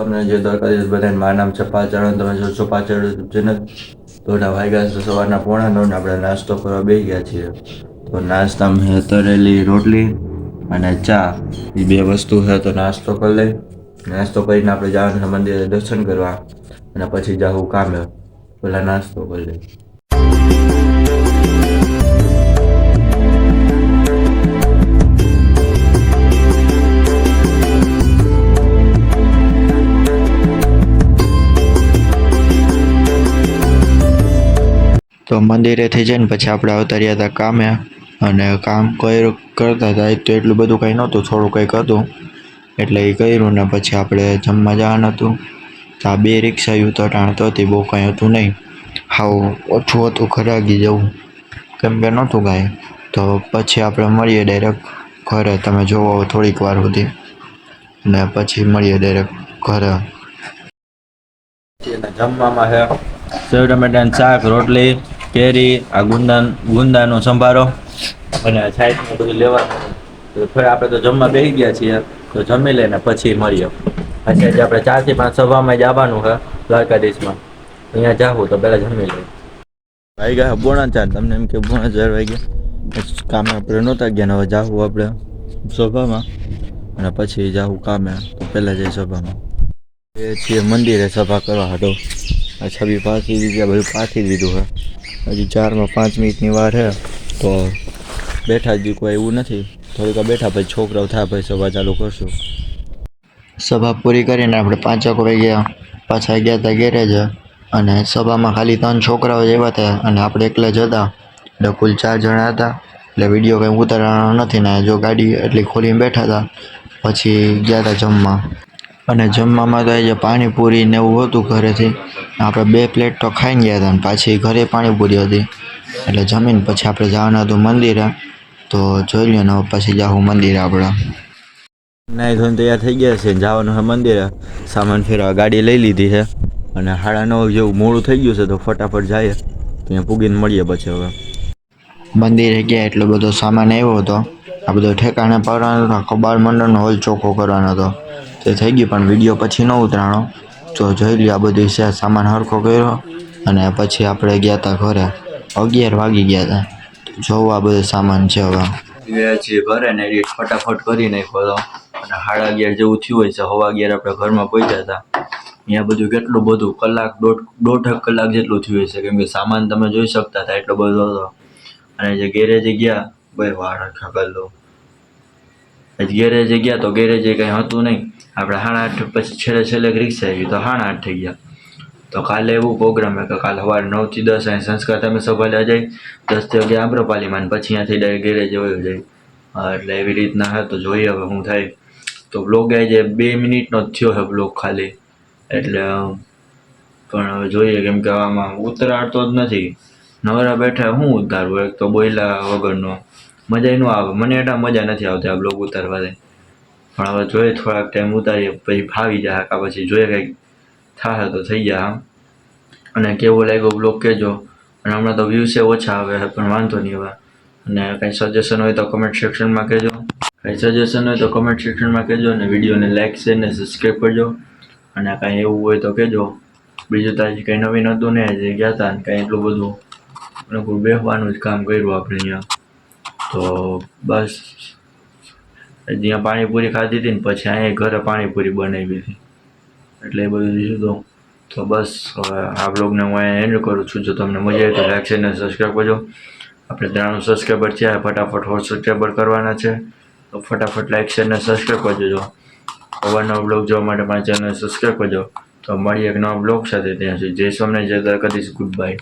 તમને જે દરકાર છે બધાને મારું નામ છે પાચારણ, તમે જો છો પાચારણ ચેનલ. તો વાગ્યા છે સવારના 8:45 આપણે નાસ્તો કરવા બેસી ગયા છીએ. તો નાસ્તામાં તરેલી રોટલી અને ચા એ બે વસ્તુ છે. તો નાસ્તો કરી લઈ, નાસ્તો કરીને આપણે જવાનું છે મંદિરે દર્શન કરવા અને પછી જાવું કામે. પેલા નાસ્તો કરી લઈ. તો મંદિરેથી જઈને પછી આપણે આવતા રહ્યા હતા કામે, અને કામ કરતા હતા તો એટલું બધું કંઈ નહોતું, થોડું કંઈક હતું એટલે એ કર્યું ને પછી આપણે જમવા જવાનું હતું. તો આ બે રિક્ષા યુ-ટર્ન તો હતી, બહુ કંઈ હતું નહીં, હાવ ઓછું હતું ખરાગી જવું, કેમ કે નહોતું કાંઈ. તો પછી આપણે મળીએ ડાયરેક્ટ ઘરે, તમે જોવો થોડીક વાર સુધી ને પછી મળીએ ડાયરેક્ટ ઘરે. જમવામાં છે સેવ ટમેટાનું શાક, રોટલી, કેરી, આ ગુંદાનો સંભારો અને સાઈડમાં બધું લેવાનું. તો ફરી આપણે તો જમવા બેસી ગયા છીએ, તો જમી લઈને પછી મળીએ. પછી આપણે 4 થી 5 સભામાં જવાનું છે દ્વારકાધીશમાં, અહીંયા જાવું તો પહેલાં જમી લઈએ. ભાઈ ગયા 4:30, તમને એમ કે 4:30 વાગ્યા કામે આપણે નહોતા ગયા ને હવે જાવું આપણે સભામાં અને પછી જાવું કામે. તો પહેલાં જઈ સભામાં એ છીએ મંદિરે સભા કરવા હતો. આ છબી પાછી દીધી, બધું પાછી દીધું છે. હજી 4 માં 5 મિનિટની વાર છે તો બેઠા જ કોઈ એવું નથી, થોડીક બેઠા પછી છોકરાઓ થાય પછી સભા ચાલુ કરશું. સભા પૂરી કરીને આપણે 5 વાગ્યા પાછા ગયા હતા ગેરેજ, અને સભામાં ખાલી 3 છોકરાઓ જ આવ્યા હતા અને આપણે એકલા જ હતા, એટલે કુલ 4 જણા હતા. એટલે વિડીયો કંઈ ઉતારવાનો નથી ને જો ગાડી એટલી ખોલીને બેઠા હતા. પછી ગયા હતા જમવા, અને જમવામાં તો આજે પાણીપુરી ને એવું હતું ઘરેથી. આપણે 2 પ્લેટ તો ખાઈને ગયા હતા અને પાછી ઘરે પાણીપુરી હતી. એટલે જમીને પછી આપણે જવાનું હતું મંદિરે, તો જોઈ લો ને પછી જાવું મંદિરે. આપણે નાઈ ધોઈને તૈયાર થઈ ગયા છે, જવાનું છે મંદિરે. સામાન ફેરવા ગાડી લઈ લીધી છે અને 9:30 જેવું મોડું થઈ ગયું છે, તો ફટાફટ જઈએ ત્યાં પૂગીને મળીએ. પછી હવે મંદિરે ગયા એટલો બધો સામાન આવ્યો હતો. આ બધો ઠેકાણે પાડવાનો હતો, કબાળ મંડળનો હોલ ચોખ્ખો કરવાનો હતો, તે થઈ ગયું પણ વિડીયો પછી ન ઉતરાણો. તો જોઈ લ્યો આ બધું છે સામાન હરખો કર્યો અને પછી આપણે ગયા હતા ઘરે. 11 વાગી ગયા હતા. જોવું આ બધું સામાન છે. હવે ગયા છીએ ઘરે ને એડિટ ફટાફટ કરી નાખ્યો હતો અને 11:30 જેવું થયું હોય છે. 11:15 આપણે ઘરમાં પહોંચ્યા હતા. અહીંયા બધું કેટલું બધું કલાક દોઢ કલાક જેટલું થયું હશે, કેમ કે સામાન તમે જોઈ શકતા હતા એટલો બધો હતો. અને જે ગેરેજે ગયા ભાઈ વાળ ખબર લો, ગેરેજે ગયા તો ગેરેજે કંઈ હતું નહીં. આપણે 8:30 પછી છેલ્લે રિક્ષા આવી તો 8:30 થઈ ગયા. તો કાલે એવું પ્રોગ્રામ છે કે કાલે સવારે 9 થી 10 અહીં સંસ્કાર તમે સભા લે જાય, 10 થી 11 આમ્રપાલીમાં, પછી અહીંયાથી ડાયરેક્ટ ગેરેજે વયો જાય. એટલે એવી રીતના છે. તો જોઈએ હવે શું થાય. તો બ્લોગ આજે 2 મિનિટનો જ થયો છે બ્લોગ ખાલી, એટલે પણ હવે જોઈએ, કેમ કે આમાં ઉતરાડતો જ નથી. નવરા બેઠા શું ઉતારવું, એક તો બોયલા વગરનો મજા ન આવે. મને એટલા મજા નથી આવતી આ બ્લોગ ઉતારવાથી, પણ હવે જોઈએ થોડાક ટાઈમ ઉતારીએ પછી ફાવી જાય, કાં પછી જોઈએ કંઈક થાય તો થઈ જાય આમ. અને કેવો લાગ્યો બ્લોગ કહેજો. અને હમણાં તો વ્યૂઝ ઓછા આવે છે પણ વાંધો નહીં હવે. અને કંઈ સજેશન હોય તો કમેન્ટ સેક્શનમાં કહેજો, અને વિડીયોને લાઇક શેર ને સબસ્ક્રાઈબ કરજો. અને કાંઈ એવું હોય તો કહેજો. બીજું તો આજે કંઈ નવીન હતું ને, આજે ગયા હતા ને કાંઈ એટલું બધું બેસવાનું જ કામ કર્યું આપણે અહીંયા. તો બસ જ્યાં પાણીપુરી ખાધી હતી ને પછી અહીંયા ઘરે પાણીપુરી બનાવી હતી, એટલે એ બધું લીધું. તો બસ હવે આ બ્લોગને હું અહીંયા એન્ડ કરું છું. જો તમને મજા આવી તો લાઈક શેર ને સબસ્ક્રાઈબ કરજો. આપણે 93 સબસ્ક્રાઈબર છે, ફટાફટ 100 સબસ્ક્રાઈબર કરવાના છે. તો ફટાફટ લાઈક શેર ને સબસ્ક્રાઈબ કરજો. અવારનવાર બ્લોગ જોવા માટે મારી ચેનલ સબસ્ક્રાઈબ કરજો. તો મળીએ એક નવા બ્લોગ સાથે. ત્યાં સુધી જય સ્વામિનારાયણ, જય દ્વારકાધીશ, ગુડ બાય.